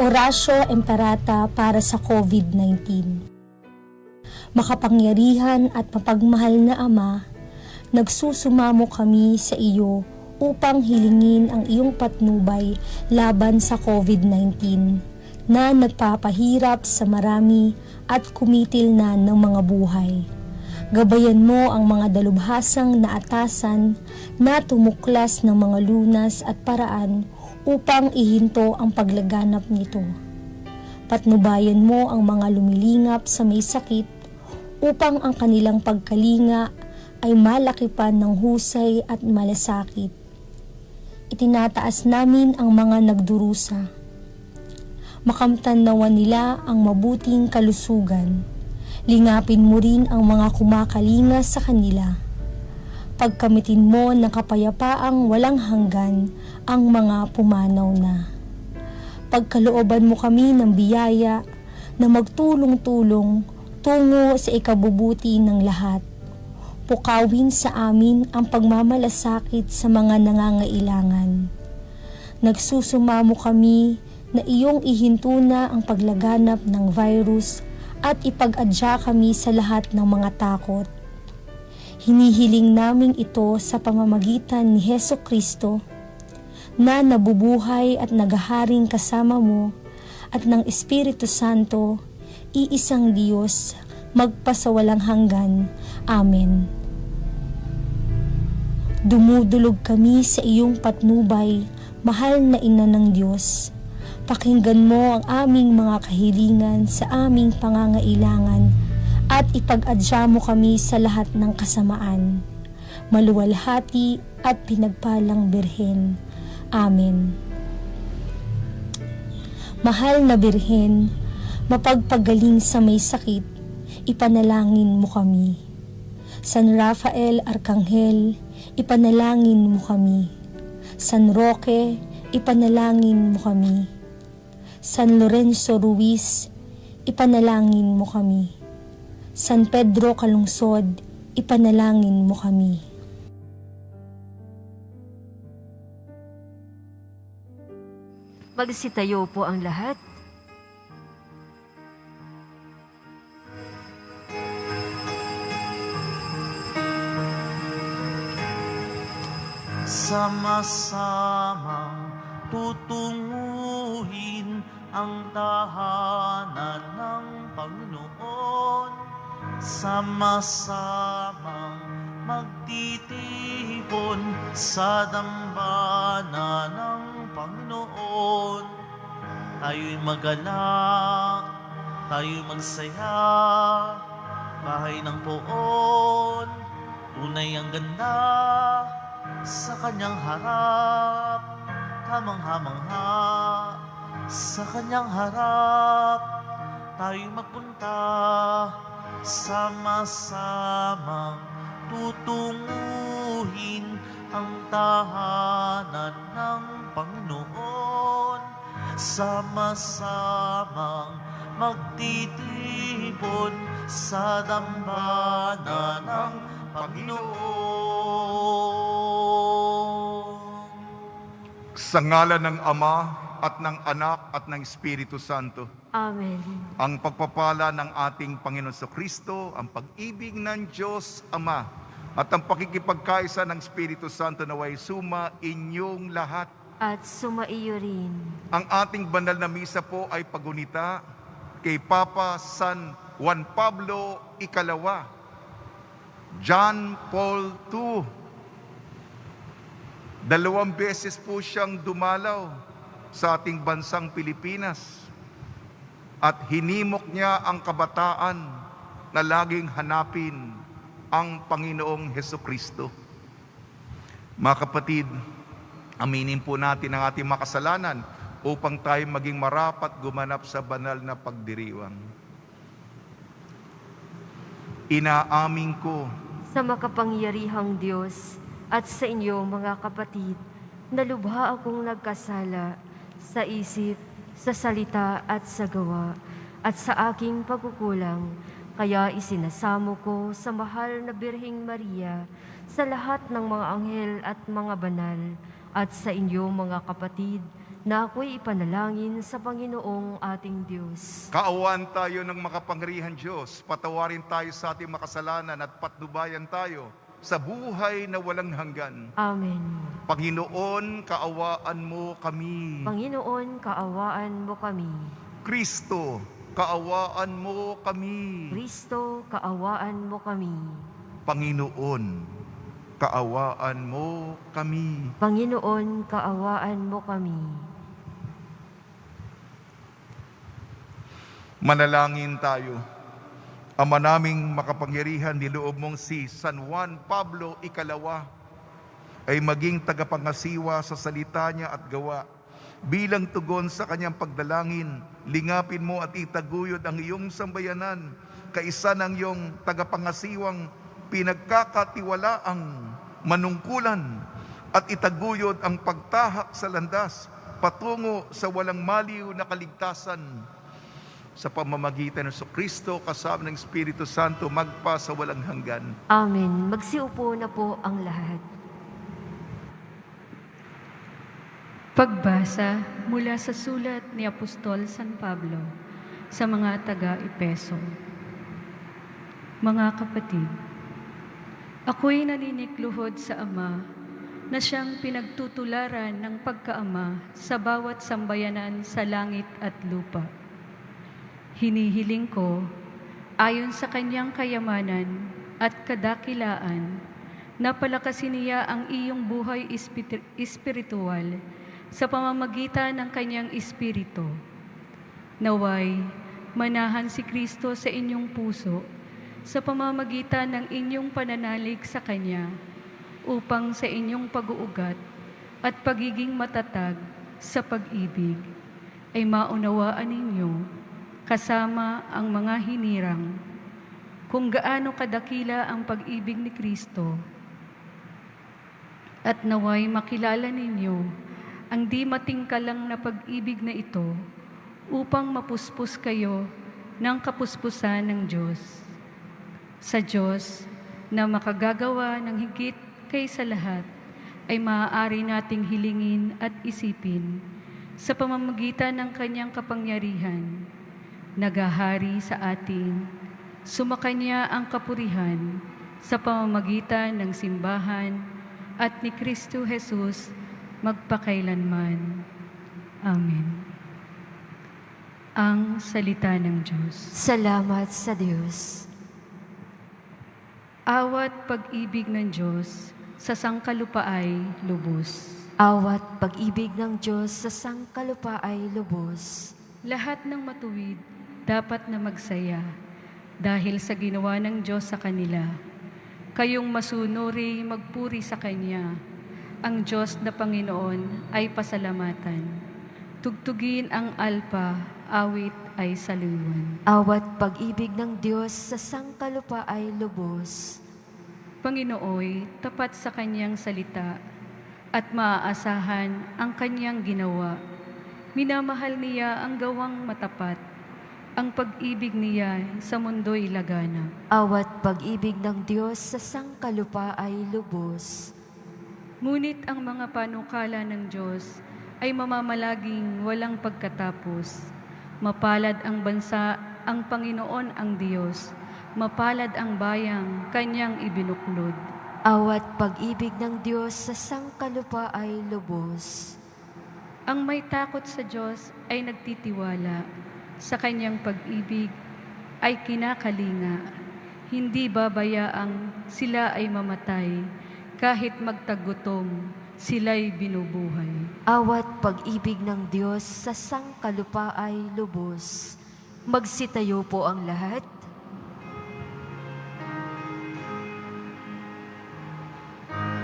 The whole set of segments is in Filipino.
Oratio Imperata para sa COVID-19. Makapangyarihan at mapagmahal na Ama, nagsusumamo kami sa iyo upang hilingin ang iyong patnubay laban sa COVID-19 na nagpapahirap sa marami at kumitil na ng mga buhay. Gabayan mo ang mga dalubhasang naatasan na tumuklas ng mga lunas at paraan upang ihinto ang paglaganap nito. Patnubayan mo ang mga lumilingap sa may sakit upang ang kanilang pagkalinga ay malakipan ng husay at malasakit. Itinataas namin ang mga nagdurusa. Makamtan nawa nila ang mabuting kalusugan. Lingapin mo rin ang mga kumakalinga sa kanila. Pagkamitin mo ng kapayapaang walang hanggan ang mga pumanaw na. Pagkalooban mo kami ng biyaya na magtulong-tulong tungo sa ikabubuti ng lahat. Pukawin sa amin ang pagmamalasakit sa mga nangangailangan. Nagsusumamo kami na iyong ihinto na ang paglaganap ng virus at ipag-adya kami sa lahat ng mga takot. Hinihiling namin ito sa pamamagitan ni Hesukristo na nabubuhay at naghaharing kasama mo at ng Espiritu Santo, iisang Diyos, magpasawalang hanggan. Amen. Dumudulog kami sa iyong patnubay, mahal na Ina ng Diyos. Pakinggan mo ang aming mga kahilingan sa aming pangangailangan at ipag-adya mo kami sa lahat ng kasamaan. Maluwalhati at pinagpalang Birhen. Amen. Mahal na Birhen, mapagpagaling sa may sakit, ipanalangin mo kami. San Rafael Arkanghel, ipanalangin mo kami. San Roque, ipanalangin mo kami. San Lorenzo Ruiz, ipanalangin mo kami. San Pedro Calungsod, ipanalangin mo kami. Magsitayo po ang lahat. Sama-samang tutunguhin ang tahanan ng Panginoon. Sama-samang magtitipon sa dambana ng Panginoon. Tayo'y magalak, tayo'y magsaya, bahay ng poon, tunay ang ganda sa kanyang harap, kamangha-mangha sa kanyang harap. Tayo'y magpunta, sama-samang tutunguhin ang tahanan ng Panginoon. Sama-samang magtitipon sa dambana ng Panginoon. Sa ngalan ng Ama at ng Anak at ng Espiritu Santo. Amen. Ang pagpapala ng ating Panginoon Kristo, ang pag-ibig ng Diyos Ama, at ang pakikipagkaisa ng Espiritu Santo naway suma inyong lahat. At sumaiyo rin. Ang ating banal na misa po ay pagunita kay Papa San Juan Pablo Ikalawa, John Paul II. 2 beses po siyang dumalaw sa ating bansang Pilipinas at hinimok niya ang kabataan na laging hanapin ang Panginoong Hesukristo. Mga kapatid, aminin po natin ang ating makasalanan upang tayo maging marapat gumanap sa banal na pagdiriwang. Inaamin ko Sa makapangyarihang Diyos at sa inyo mga kapatid, na lubha akong nagkasala sa isip, sa salita at sa gawa, at sa aking pagkukulang. Kaya isinasamo ko sa mahal na Birheng Maria, sa lahat ng mga anghel at mga banal, at sa inyo mga kapatid, na ako'y ipanalangin sa Panginoong ating Diyos. Kaawaan tayo ng makapangyarihan Diyos, patawarin tayo sa ating makasalanan at patnubayan tayo sa buhay na walang hanggan. Amen. Panginoon, kaawaan mo kami. Panginoon, kaawaan mo kami. Kristo, kaawaan mo kami. Kristo, kaawaan mo kami. Panginoon, kaawaan mo kami. Panginoon, kaawaan mo kami. Manalangin tayo. Ama naming makapangyarihan, niloob mong si San Juan Pablo Ikalawa ay maging tagapangasiwa sa salita niya at gawa. Bilang tugon sa kanyang pagdalangin, lingapin mo at itaguyod ang iyong sambayanan, kaisa ng iyong tagapangasiwang pinagkakatiwalaang manungkulan, at itaguyod ang pagtahak sa landas patungo sa walang maliw na kaligtasan. Sa pamamagitan ng Kristo kasama ng Espiritu Santo magpa sa walang hanggan. Amen. Magsiupo na po ang lahat. Pagbasa mula sa sulat ni Apostol San Pablo sa mga taga-Epeso. Mga kapatid, ako'y naninikluhod sa Ama na siyang pinagtutularan ng pagkaama sa bawat sambayanan sa langit at lupa. Hinihiling ko, ayon sa kanyang kayamanan at kadakilaan, na palakasin niya ang iyong buhay espiritual sa pamamagitan ng kanyang espiritu. Naway, manahan si Kristo sa inyong puso sa pamamagitan ng inyong pananalig sa Kanya, upang sa inyong pag-uugat at pagiging matatag sa pag-ibig ay maunawaan ninyo kasama ang mga hinirang kung gaano kadakila ang pag-ibig ni Kristo, at naway makilala ninyo ang di matingkalang na pag-ibig na ito upang mapuspos kayo ng kapuspusan ng Diyos. Sa Diyos na makagagawa ng higit kaysa lahat ay maaari nating hilingin at isipin sa pamamagitan ng kanyang kapangyarihan. Nagahari sa atin, sumakanya ang kapurihan sa pamamagitan ng simbahan at ni Kristo Jesus magpakailanman. Amen. Ang salita ng Diyos. Salamat sa Diyos. Awat pag-ibig ng Diyos sa sangkalupa ay lubos. Awat pag-ibig ng Diyos sa sangkalupa ay lubos. Lahat ng matuwid dapat na magsaya dahil sa ginawa ng Diyos sa kanila. Kayong masunuri magpuri sa Kanya. Ang Diyos na Panginoon ay pasalamatan. Tugtugin ang alpa, awit ay saluwan. Awat pag-ibig ng Diyos sa sangkalupa ay lubos. Panginooy, tapat sa Kanyang salita at maaasahan ang Kanyang ginawa. Minamahal niya ang gawang matapat. Ang pag-ibig niya sa mundo'y lagana. Awat pag-ibig ng Diyos sa sangkalupa ay lubos. Ngunit ang mga panukala ng Diyos ay mamamalaging walang pagkatapos. Mapalad ang bansa, ang Panginoon ang Diyos. Mapalad ang bayang Kanyang ibinuklod. Awat pag-ibig ng Diyos sa sangkalupa ay lubos. Ang may takot sa Diyos ay nagtitiwala. Sa Kanyang pag-ibig ay kinakalinga. Hindi babayaang sila ay mamatay, kahit magtagutom, sila'y binubuhay. Awat pag-ibig ng Diyos sa sangkalupa ay lubos. Magsitayo po ang lahat.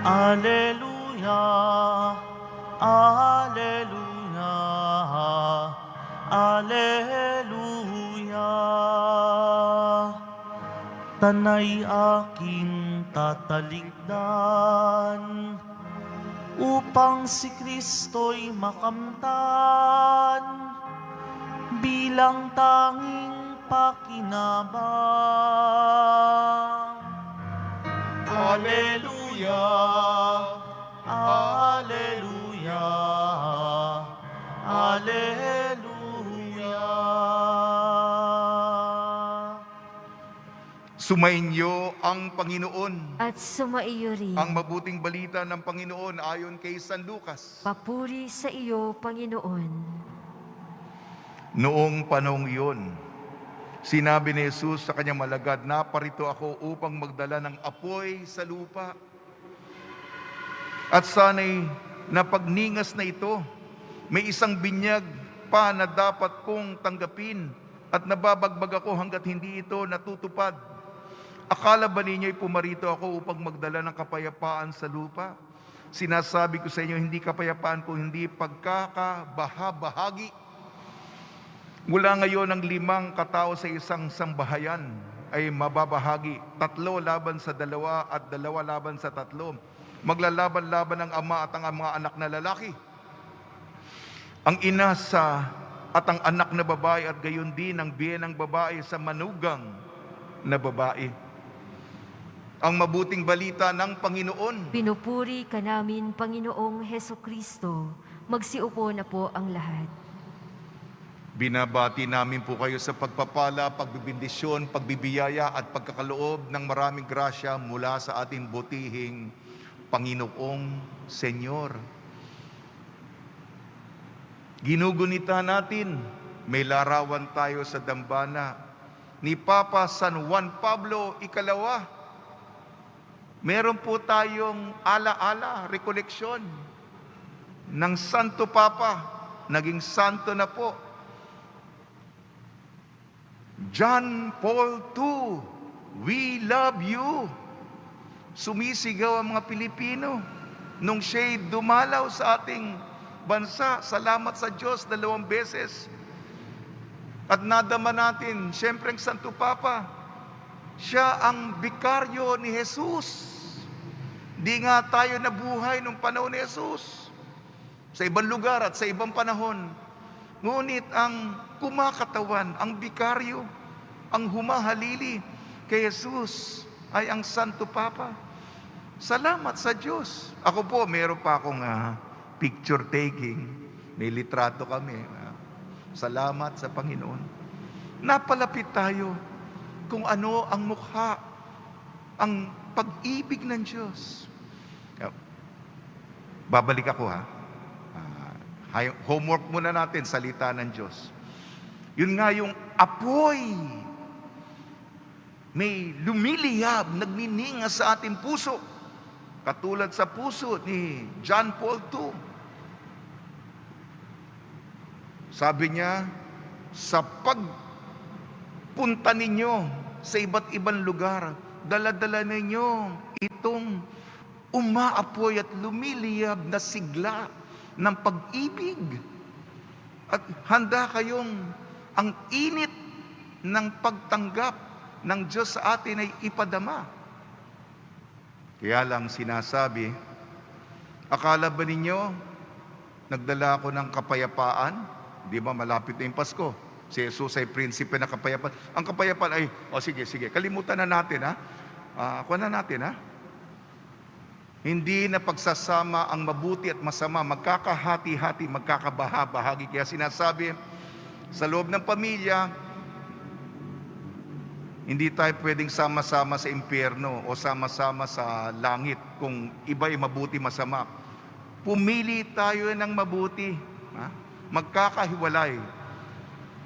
Alleluia, Alleluia, Alleluia. Tanay aking tatalikdan upang si Kristo'y makamtan bilang tanging pakinabang. Alleluia, Alleluia, Sumainyo ang Panginoon. At sumaiyo rin. Ang mabuting balita ng Panginoon ayon kay San Lucas. Papuri sa iyo, Panginoon. Noong panahong iyon, sinabi ni Jesus sa kanyang malagad, "Naparito ako upang magdala ng apoy sa lupa. At sana'y napagningas na ito, may isang binyag pa na dapat kong tanggapin at nababagbag ako hanggat hindi ito natutupad. Akala ba ninyo'y pumarito ako upang magdala ng kapayapaan sa lupa? Sinasabi ko sa inyo, hindi kapayapaan kung hindi pagkakabahabahagi. Mula ngayon, ang 5 katao sa isang sambahayan ay mababahagi. 3 laban sa 2 at 2 laban sa 3. Maglalaban-laban ang ama at ang mga anak na lalaki. Ang ina at ang anak na babae at gayon din ang biyenang babae sa manugang na babae." Ang mabuting balita ng Panginoon. Pinupuri ka namin, Panginoong Hesukristo. Magsiupo na po ang lahat. Binabati namin po kayo sa pagpapala, pagbibindisyon, pagbibiyaya at pagkakaloob ng maraming grasya mula sa ating butihing Panginoong Senyor. Ginugunita natin, may larawan tayo sa dambana ni Papa San Juan Pablo II. Meron po tayong ala-ala, rekoleksyon ng Santo Papa, naging santo na po. John Paul II, we love you. Sumisigaw ang mga Pilipino nung siya'y dumalaw sa ating bansa. Salamat sa Diyos 2 beses. At nadama natin, siyempre ang Santo Papa, siya ang bikaryo ni Jesus. Di nga tayo nabuhay nung panahon ni Jesus. Sa ibang lugar at sa ibang panahon. Ngunit ang kumakatawan, ang bikaryo, ang humahalili kay Jesus ay ang Santo Papa. Salamat sa Diyos. Ako po, meron pa akong picture taking. May litrato kami. Salamat sa Panginoon. Napalapit tayo kung ano ang mukha, ang pag-ibig ng Diyos. Babalik ako homework muna natin, salita ng Diyos. Yun nga yung apoy. May lumiliyab, nagnininga sa ating puso. Katulad sa puso ni John Paul II. Sabi niya, sa pagpunta ninyo sa iba't ibang lugar, dala-dala ninyo itong umaapoy at lumiliyab na sigla ng pag-ibig. At handa kayong ang init ng pagtanggap ng Diyos sa atin ay ipadama. Kaya lang sinasabi, akala ba ninyo nagdala ako ng kapayapaan? Di ba malapit na yung Pasko? Si Jesus ay prinsipe na kapayapaan. Ang kapayapaan ay, sige, kalimutan na natin kuha na natin Hindi na pagsasama ang mabuti at masama, magkakahati-hati, magkakabaha-bahagi. Kaya sinasabi, sa loob ng pamilya, hindi tayo pwedeng sama-sama sa impyerno o sama-sama sa langit kung iba ay mabuti, masama. Pumili tayo ng mabuti. Magkakahiwalay.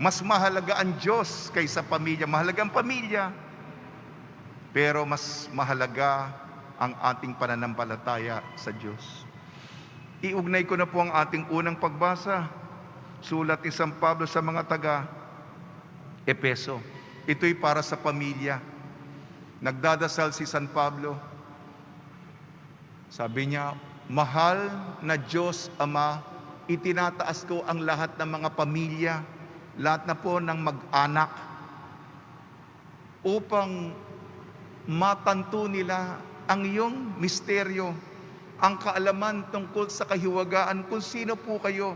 Mas mahalaga ang Diyos kaysa pamilya. Mahalaga ang pamilya. Pero mas mahalaga ang ating pananampalataya sa Diyos. Iugnay ko na po ang ating unang pagbasa. Sulat ni San Pablo sa mga taga-Epeso. Ito'y para sa pamilya. Nagdadasal si San Pablo. Sabi niya, mahal na Diyos Ama, itinataas ko ang lahat ng mga pamilya, lahat na po ng mag-anak, upang matanto nila ang iyong misteryo, ang kaalaman tungkol sa kahiwagaan, kung sino po kayo,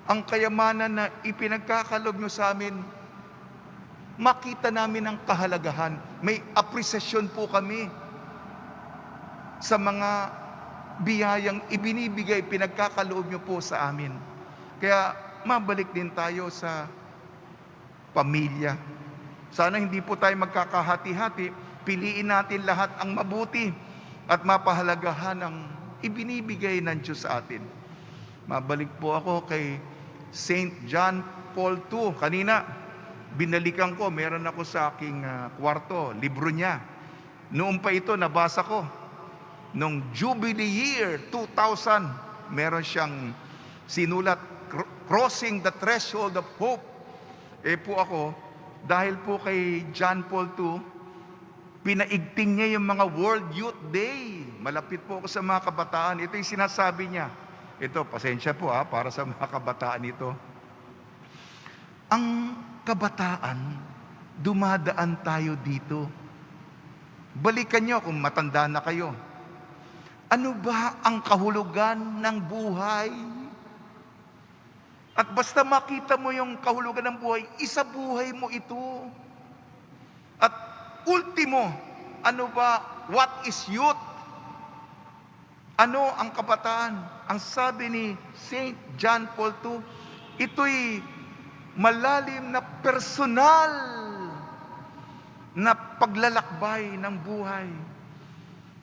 ang kayamanan na ipinagkakalob nyo sa amin, makita namin ang kahalagahan. May apresasyon po kami sa mga biyayang ibinibigay, pinagkakaloob nyo po sa amin. Kaya mabalik din tayo sa pamilya. Sana hindi po tayo magkakahati-hati. Piliin natin lahat ang mabuti at mapahalagahan ang ibinibigay ng Diyos sa atin. Mabalik po ako kay Saint John Paul II. Kanina, binalikan ko, meron ako sa aking kwarto, libro niya. Noon pa ito, nabasa ko. Noong Jubilee Year 2000, meron siyang sinulat, Crossing the Threshold of Hope. Po ako, dahil po kay John Paul II, pinaigting niya yung mga World Youth Day. Malapit po ako sa mga kabataan. Ito yung sinasabi niya. Ito, pasensya po para sa mga kabataan ito. Ang kabataan, dumadaan tayo dito. Balikan niyo kung matanda na kayo. Ano ba ang kahulugan ng buhay? At basta makita mo yung kahulugan ng buhay, isabuhay mo ito. At ultimo, ano ba? What is youth? Ano ang kabataan? Ang sabi ni Saint John Paul II, ito'y malalim na personal na paglalakbay ng buhay.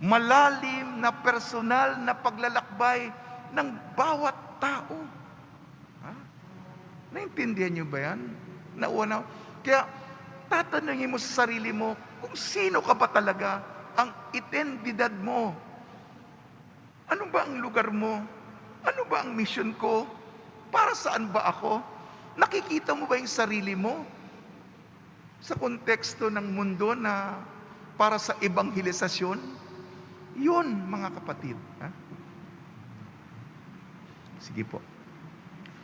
Malalim na personal na paglalakbay ng bawat tao. Naintindihan niyo ba yan? Nauna. Kaya tatanungin mo sa sarili mo kung sino ka ba talaga, ang identidad mo. Ano ba ang lugar mo? Ano ba ang mission ko? Para saan ba ako? Nakikita mo ba yung sarili mo? Sa konteksto ng mundo na para sa ebanghelisasyon? Yun, mga kapatid. Sige po.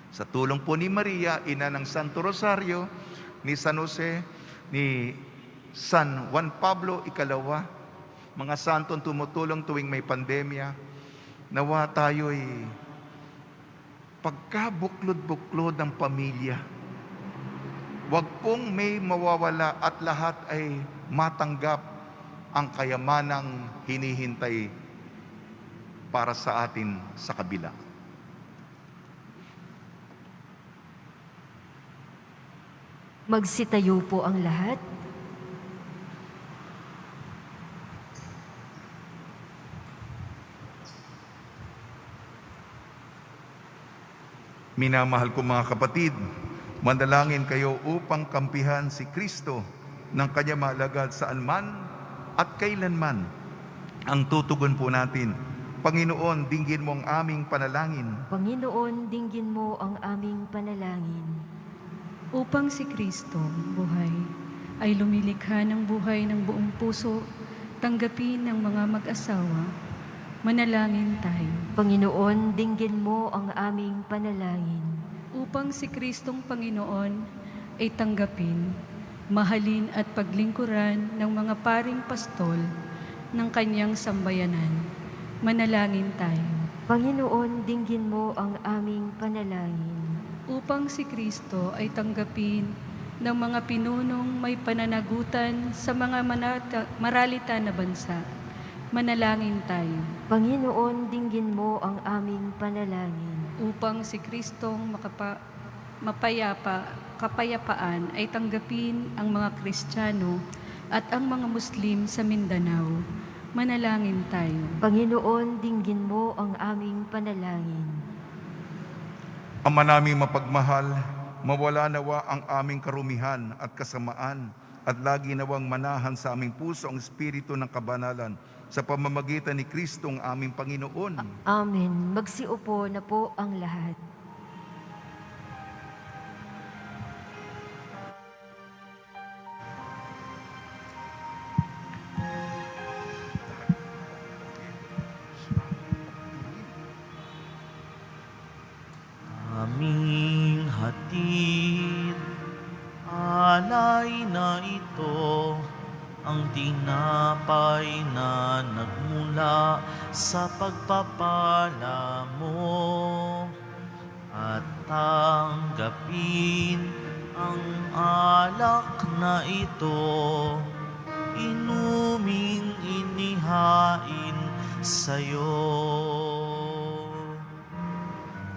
Sa tulong po ni Maria, ina ng Santo Rosario, ni San Jose, ni San Juan Pablo Ikalawa, mga santong tumutulong tuwing may pandemya, nawa tayo'y pagkabuklod-buklod ng pamilya. Huwag pong may mawawala at lahat ay matanggap ang kayamanang hinihintay para sa atin sa kabila. Magsitayo po ang lahat. Minamahal ko mga kapatid, manalangin kayo upang kampihan si Kristo ng kanyang maalagad saan man at kailanman. Ang tutugon po natin, Panginoon, dinggin mo ang aming panalangin. Panginoon, dinggin mo ang aming panalangin. Upang si Kristo, buhay, ay lumilikha ng buhay ng buong puso, tanggapin ng mga mag-asawa, manalangin tayo. Panginoon, dinggin mo ang aming panalangin. Upang si Kristong Panginoon ay tanggapin, mahalin at paglingkuran ng mga paring pastol ng kanyang sambayanan, manalangin tayo. Panginoon, dinggin mo ang aming panalangin. Upang si Kristo ay tanggapin ng mga pinunong may pananagutan sa mga maralita na bansa, manalangin tayo. Panginoon, dinggin mo ang aming panalangin. Upang si Kristong kapayapaan ay tanggapin ang mga Kristiyano at ang mga Muslim sa Mindanao, manalangin tayo. Panginoon, dinggin mo ang aming panalangin. Ama naming mapagmahal, mawala nawa ang aming karumihan at kasamaan at lagi nawang manahan sa aming puso ang espiritu ng kabanalan sa pamamagitan ni Kristo ang aming Panginoon. Amen. Magsiupo na po ang lahat. Aming hatid, alay na ito, ang tinapay na nagmula sa pagpapala mo. At tanggapin ang alak na ito, inuming inihain sa'yo.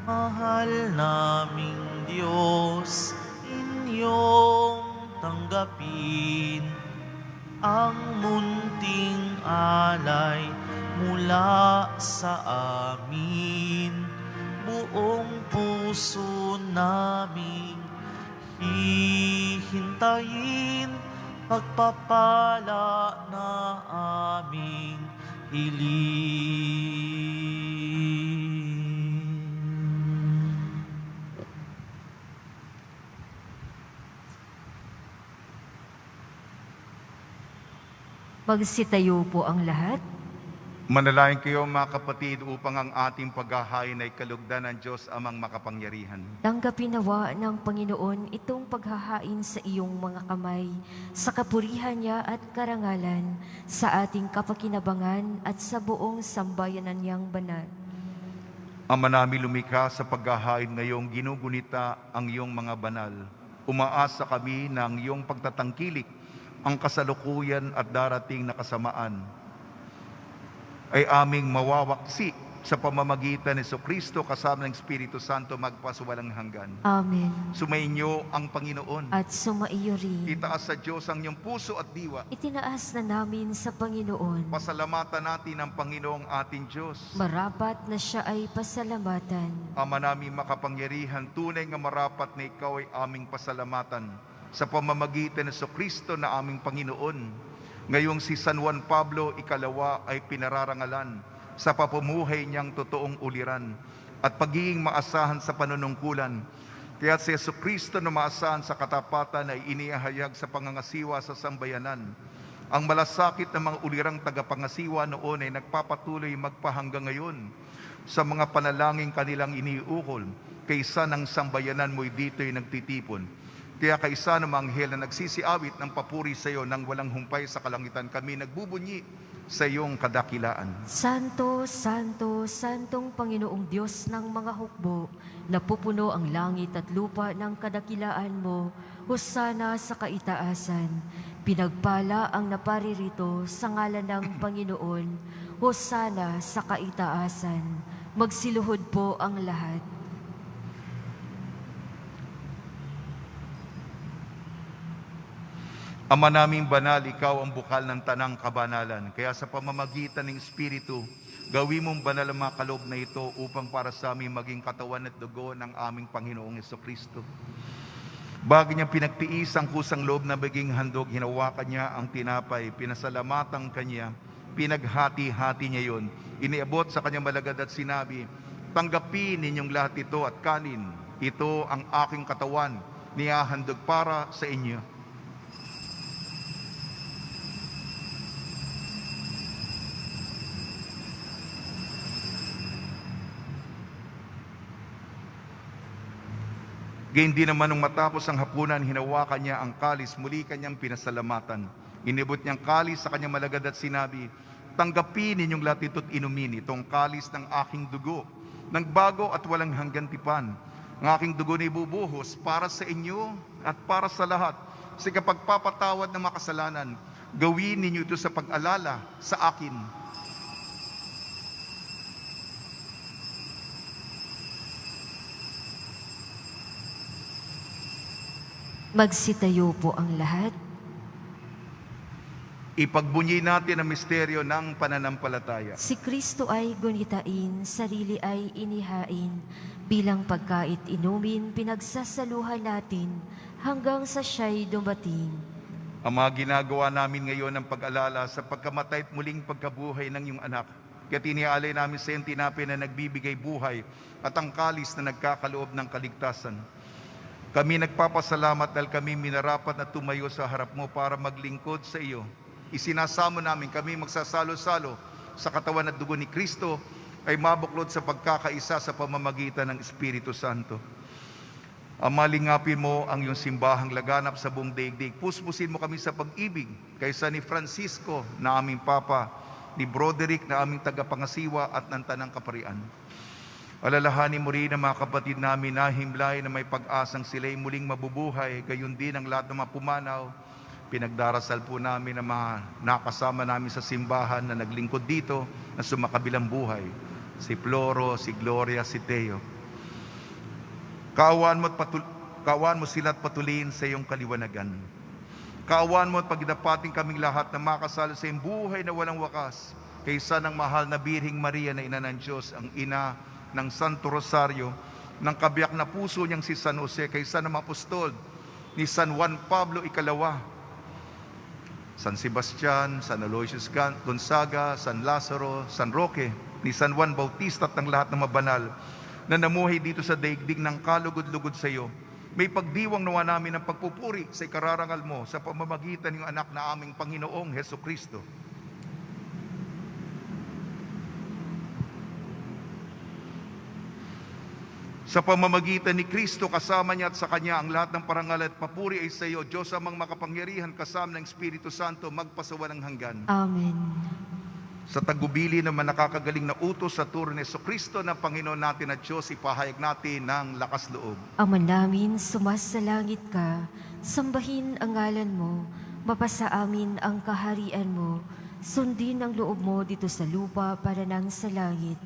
Mahal naming Diyos, inyong tanggapin tanggapin ang munting alay mula sa amin. Buong puso naming hihintayin pagpapala na aming hiling. Magsitayo po ang lahat. Manalangin kayo mga kapatid upang ang ating paghahain ay kalugdan ng Diyos amang makapangyarihan. Tanggapin nawa ng Panginoon itong paghahain sa iyong mga kamay, sa kapurihan niya at karangalan, sa ating kapakinabangan at sa buong sambayanan niyang banal. Ama namin lumikha, sa paghahain ngayong ginugunita ang iyong mga banal. Umaasa kami na ang iyong pagtatangkilik, ang kasalukuyan at darating na kasamaan ay aming mawawaksi sa pamamagitan ni Jesucristo kasama ng Espiritu Santo magpasuwalang hanggan. Amen. Sumainyo ang Panginoon. At sumaiyo rin. Itaas sa Diyos ang iyong puso at diwa. Itinaas na namin sa Panginoon. Pasalamatan natin ang Panginoong ating Diyos. Marapat na siya ay pasalamatan. Ama namin makapangyarihan, tunay nga marapat na ikaw ay aming pasalamatan sa pamamagitan ni Jesucristo na aming Panginoon. Ngayong si San Juan Pablo ikalawa ay pinararangalan sa papumuhay niyang totoong uliran at pagiging maasahan sa panunungkulan. Kaya si Jesucristo na maasahan sa katapatan ay inihahayag sa pangangasiwa sa sambayanan. Ang malasakit ng mga ulirang tagapangasiwa noon ay nagpapatuloy magpahanggang ngayon sa mga panalangin kanilang iniukol, kaysa ng sambayanan mo'y dito'y nagtitipon. Kaya kaisa ng mga anghel na nagsisiawit ng papuri sa iyo nang walang humpay sa kalangitan, kami nagbubunyi sa iyong kadakilaan. Santo, Santo, Santong Panginoong Diyos ng mga hukbo, napupuno ang langit at lupa ng kadakilaan mo, hosana sa kaitaasan. Pinagpala ang naparirito sa ngalan ng Panginoon, hosana sa kaitaasan. Magsiluhod po ang lahat. Ama naming banal, ikaw ang bukal ng tanang kabanalan. Kaya sa pamamagitan ng Espiritu, gawin mong banal ang mga kaloob na ito upang para sa amin maging katawan at dugo ng aming Panginoong Jesucristo. Bago niya pinagtiis ang kusang loob na maging handog, hinawakan niya ang tinapay, pinasalamatan kanya, pinaghati-hati niya yon, iniabot sa kanyang malagad at sinabi, tanggapin ninyong lahat ito at kanin. Ito ang aking katawan, niyahandog para sa inyo. Gayun din naman nung matapos ang hapunan, hinawakan niya ang kalis, muli kanyang pinasalamatan. Inibot niyang kalis sa kanyang malagad at sinabi, tanggapin ninyong lahat ito't inumin, itong kalis ng aking dugo, ng bago at walang hanggan tipan. Ang aking dugo na ibubuhos para sa inyo at para sa lahat. Sa kapagpapatawad ng makasalanan, gawin ninyo ito sa pag-alala sa akin. Magsitayo po ang lahat. Ipagbunyi natin ang misteryo ng pananampalataya. Si Kristo ay gunitain, sarili ay inihain. Bilang pagkait inumin, pinagsasaluhan natin hanggang sa siya'y dumating. Ang mga ginagawa namin ngayon ng pag-alala sa pagkamatay at muling pagkabuhay ng iyong anak. Kaya tinialay namin sa iyong tinapay na nagbibigay buhay at ang kalis na nagkakaloob ng kaligtasan. Kami nagpapasalamat dahil kami minarapat na tumayo sa harap mo para maglingkod sa iyo. Isinasamo namin kami magsasalo-salo sa katawan at dugo ni Kristo ay mabuklod sa pagkakaisa sa pamamagitan ng Espiritu Santo. Malingapin mo ang iyong simbahang laganap sa buong daigdig. Puspusin mo kami sa pag-ibig kaysa ni Francisco na aming Papa, ni Broderick na aming tagapangasiwa at ng Tanang Kaparian. Alalahanin mo rin ang mga kapatid namin na himlay na may pag-asang sila'y muling mabubuhay, gayon din ang lahat ng mga pumanaw. Pinagdarasal po namin ang mga nakasama namin sa simbahan na naglingkod dito na sumakabilang buhay. Si Floro, si Gloria, si Teo. Kaawaan mo sila at patuloyin sa iyong kaliwanagan. Kaawaan mo at pagdapating kaming lahat na makasalo sa iyong buhay na walang wakas, kaysa ng mahal na Birhing Maria na ina ng Diyos, ang ina ng Santo Rosario, ng kabiyak na puso niyang si San Jose, kaysa ng apostol ni San Juan Pablo Ikalawa, San Sebastian, San Aloysius Gonzaga, San Lazaro, San Roque, ni San Juan Bautista at ng lahat ng mabanal na namuhay dito sa daigdig ng kalugod-lugod sa iyo. May pagdiwang nawa namin ng pagpupuri sa ikararangal mo sa pamamagitan ng anak na aming Panginoong Heso Kristo. Sa pamamagitan ni Kristo, kasama niya at sa Kanya ang lahat ng parangal at papuri ay sa iyo, Diyos amang makapangyarihan, kasama ng Espiritu Santo, magpasawalang hanggan. Amen. Sa tagubili naman nakakagaling na utos sa turo ni Kristo na Panginoon natin at Diyos, ipahayag natin ng lakas loob. Ama namin, sumasalangit ka, sambahin ang ngalan mo, mapasa amin ang kaharian mo, sundin ang loob mo dito sa lupa para nang sa langit.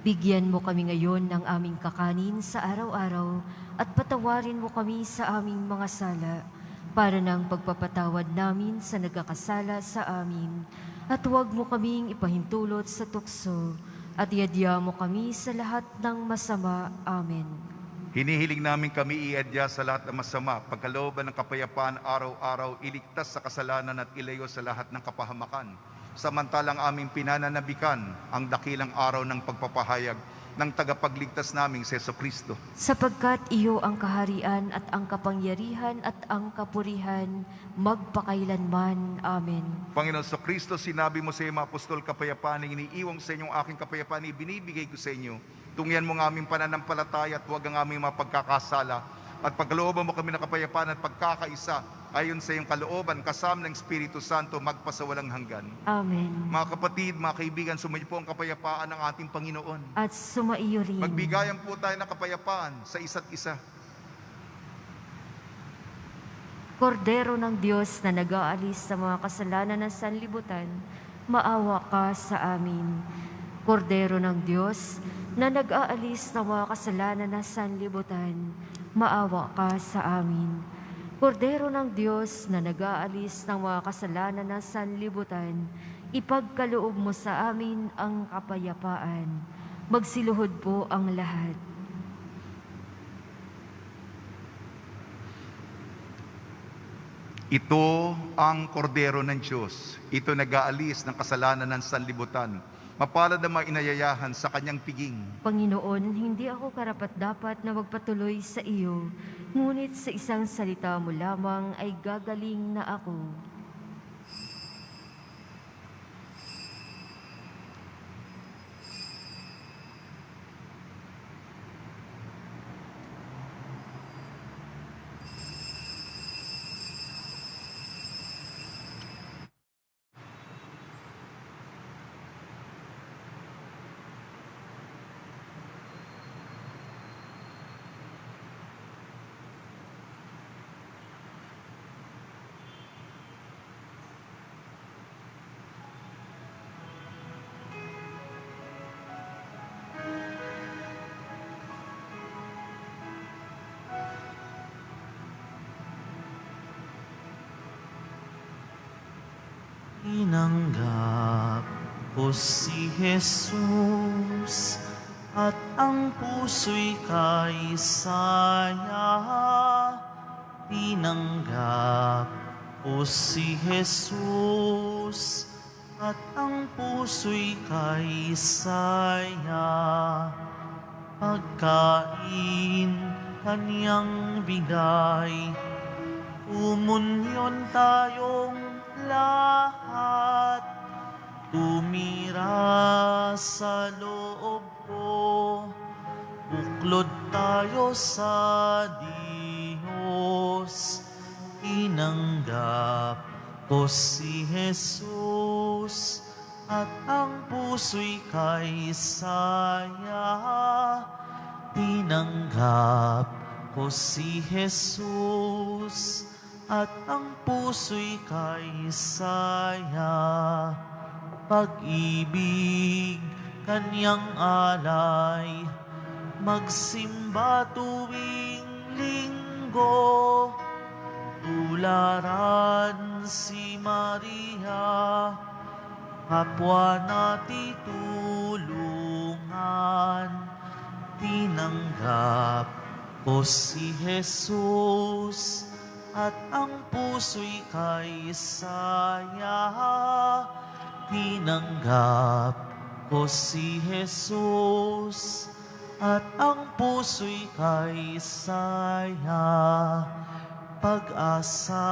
Bigyan mo kami ngayon ng aming kakanin sa araw-araw at patawarin mo kami sa aming mga sala para ng pagpapatawad namin sa nagkakasala sa amin. At huwag mo kaming ipahintulot sa tukso at iadya mo kami sa lahat ng masama. Amen. Hinihiling namin kami iadya sa lahat ng masama, pagkalooban ng kapayapaan araw-araw, iligtas sa kasalanan at ilayo sa lahat ng kapahamakan. Samantalang aming pinananabikan ang dakilang araw ng pagpapahayag ng tagapagligtas naming si Jesucristo. Sapagkat iyo ang kaharian at ang kapangyarihan at ang kapurihan magpakailanman. Amen. Panginoon Jesucristo, sinabi mo sa iyong mga apostol, kapayapaan ang iniiwang sa inyong aking kapayapaan, ibinibigay ko sa inyo. Tungyan mo ng aming pananampalataya at huwag ang aming mga pagkakasala. At pagkalooban mo kami ng kapayapaan at pagkakaisa, ayon sa iyong kalooban, kasama ng Espiritu Santo, magpasawalang hanggan. Amen. Mga kapatid, mga kaibigan, sumayo po ang kapayapaan ng ating Panginoon. At sumaiyo rin. Magbigayan po tayo ng kapayapaan sa isa't isa. Kordero ng Diyos na nag-aalis sa mga kasalanan ng sanlibutan, maawa ka sa amin. Kordero ng Diyos na nag-aalis sa mga kasalanan ng sanlibutan, maawa ka sa amin. Kordero ng Diyos na nag-aalis ng mga kasalanan ng sanlibutan, ipagkaloob mo sa amin ang kapayapaan. Magsiluhod po ang lahat. Ito ang kordero ng Diyos. Ito nag-aalis ng kasalanan ng sanlibutan. Mapalad ang mga inayayahan sa kanyang piging. Panginoon, hindi ako karapat-dapat na magpatuloy sa iyo, ngunit sa isang salita mo lamang ay gagaling na ako. Tinanggap ko si Jesus at ang puso'y kaisaya. Tinanggap ko si Jesus at ang puso'y kaisaya. Pagkain kaniyang bigay, umunyon tayong lahat, tumira sa loob ko, buklod tayo sa Diyos. Tinanggap ko si Jesus at ang puso'y kaisaya. Tinanggap ko si Jesus at ang puso'y kaisaya. Pag-ibig kaniyang alay, magsimba tuwing linggo, tularan kapwa natin tulungan. Tinanggap ko si Jesus at ang puso'y kay saya. Tinanggap ko si Jesus at ang puso'y kay saya. Pag-asa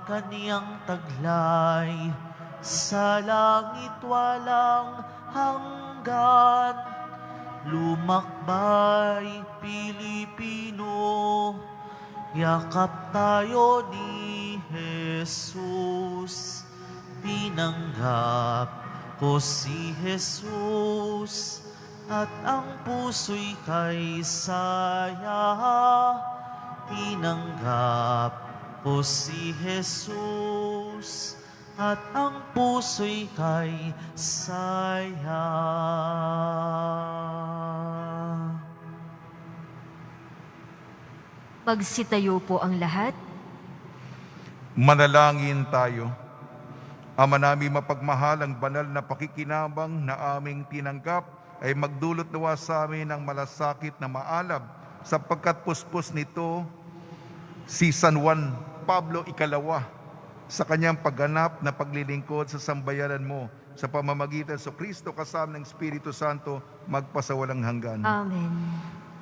kaniyang taglay, sa langit walang hanggan. Lumakbay Pilipino, yakap tayo ni Jesus. Tinanggap ko si Jesus at ang puso'y kay saya. Tinanggap ko si Jesus at ang puso'y kay saya. Magsitayo po ang lahat. Manalangin tayo. Ama namin mapagmahal, ang banal na pakikinabang na aming tinanggap ay magdulot nawa sa amin ng malasakit na maalab, sapagkat puspos nito si San Juan Pablo Ikalawa sa kanyang pagganap na paglilingkod sa sambayanan mo sa pamamagitan sa Kristo kasama ng Espiritu Santo magpasawalang hanggan. Amen.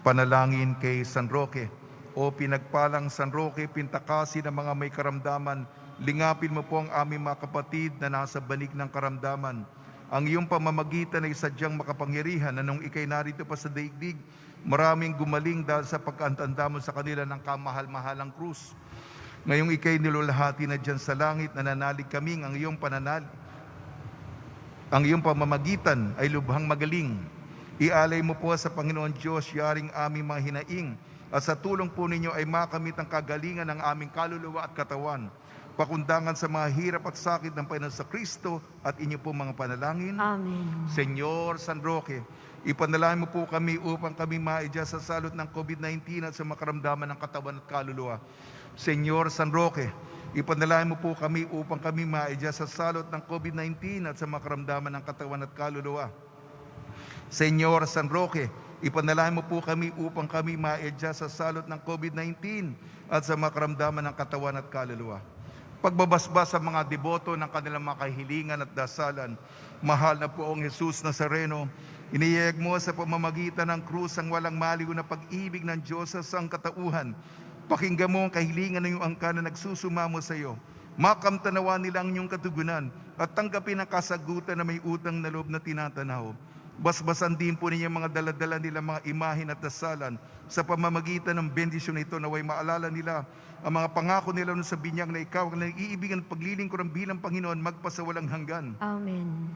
Panalangin kay San Roque. O pinagpalang San Roque, pintakasin ng mga may karamdaman, lingapin mo po ang aming mga kapatid na nasa banig ng karamdaman. Ang iyong pamamagitan ay sadyang makapangyarihan na nung ikay narito pa sa daigdig, maraming gumaling dahil sa pagkantanda mo sa kanila ng kamahal-mahalang krus. Ngayong ikay nilulahati na dyan sa langit, nananalig kaming ang iyong pamamagitan ay lubhang magaling. Ialay mo po sa Panginoon Diyos, yaring aming mga hinaing, at sa tulong po ninyo ay makamit ang kagalingan ng aming kaluluwa at katawan. Pakundangan sa mga hirap at sakit ng Panginoon sa Kristo at inyo po mga panalangin. Amen. Senyor San Roque, ipanalangin mo po kami upang kami maidya sa salot ng COVID-19 at sa makaramdaman ng katawan at kaluluwa. Senyor San Roque, ipanalangin mo po kami upang kami maidya sa salot ng COVID-19 at sa makaramdaman ng katawan at kaluluwa. Senyor San Roque, ipanalangin mo po kami upang kami maidya sa salot ng COVID-19 at sa makaramdaman ng katawan at kaluluwa. Pagbabasbas sa mga deboto ng kanilang mga kahilingan at dasalan, mahal na poong Jesus Nazareno, iniyeg mo sa pamamagitan ng krus ang walang maliw na pag-ibig ng Diyos sa sangkatauhan. Pakinggan mo ang kahilingan ng iyong angkan na nagsusumamo sa iyo. Makamtanawa nila ang iyong katugunan at tanggapin ang kasagutan na may utang na loob na tinatanaw. Basbasan din po ninyo mga daladala nila mga imahin at dasalan sa pamamagitan ng bendisyon ito, naway maalala nila ang mga pangako nila sa binyag na ikaw ang naiibigan at paglilingkuran bilang Panginoon magpasawalang hanggan. Amen.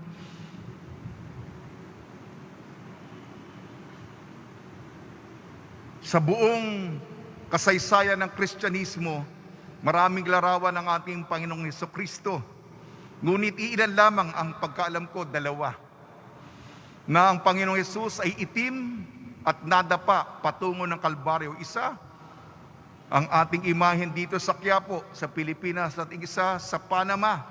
Sa buong kasaysayan ng Kristyanismo, maraming larawan ng ating Panginoong Hesukristo. Ngunit iilan lamang ang pagkaalam ko, dalawa. Na ang Panginoong Jesus ay itim at nadapa patungo ng Kalbaryo. Isa, ang ating imahen dito sa Quiapo, sa Pilipinas, at isa sa Panama,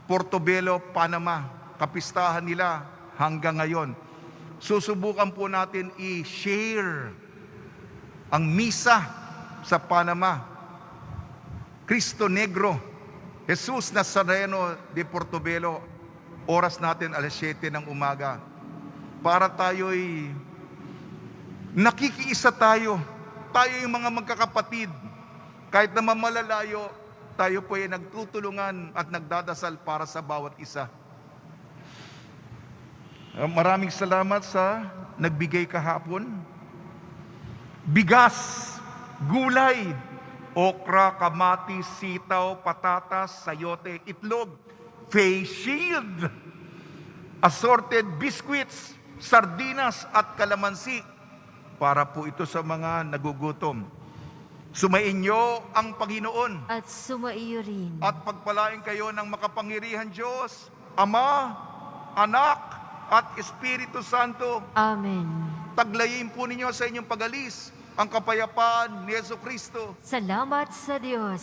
Portobelo, Panama. Kapistahan nila hanggang ngayon. Susubukan po natin i-share ang misa sa Panama. Cristo Negro, Jesus Nazareno de Portobelo, oras natin alas 7 ng umaga. Para tayo'y nakikiisa tayo. Tayo yung mga magkakapatid. Kahit na mamalalayo, tayo po ay nagtutulungan at nagdadasal para sa bawat isa. Maraming salamat sa nagbigay kahapon. Bigas, gulay, okra, kamatis, sitaw, patatas, sayote, itlog, face shield, assorted biscuits, sardinas at kalamansi para po ito sa mga nagugutom. Sumainyo ang Panginoon At sumaiyo rin. at pagpalain kayo ng makapangyarihan Diyos, Ama, Anak at Espiritu Santo. Amen. Taglayin po ninyo sa inyong pag-alis ang kapayapaan ni Jesucristo. Salamat sa Diyos.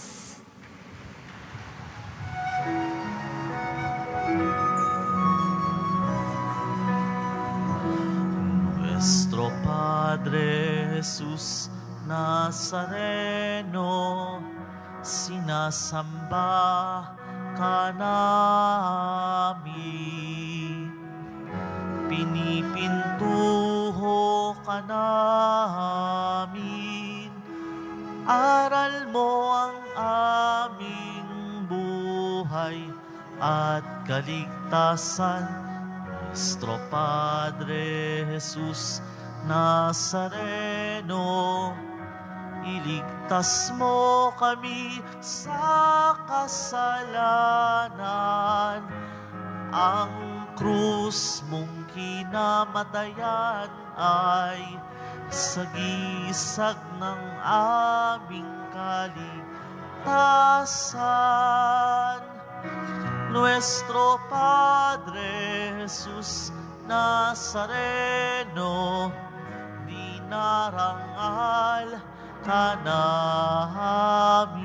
Padre Jesus Nazareno, sinasamba ka namin. Pinipintuho ka namin, aral mo ang aming buhay at kaligtasan. Nuestro Padre Jesus Nazareno, iligtas mo kami sa kasalanan. Ang krus mong kinamatayan ay sagisag ng aming kaligtasan. Nuestro Padre Jesus Nazareno, dinarangal ka namin.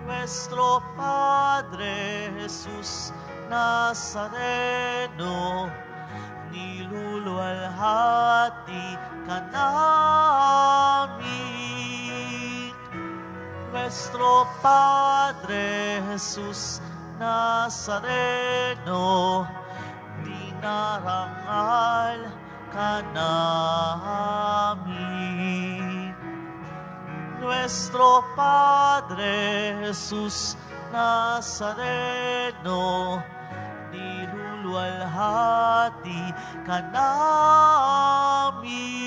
Nuestro Padre Jesus Nazareno, niluluwalhati ka namin. Nuestro Padre Jesus Nazareno, dinarangal ka namin. Nuestro Padre Jesus Nazareno, niluluwalhati ka namin.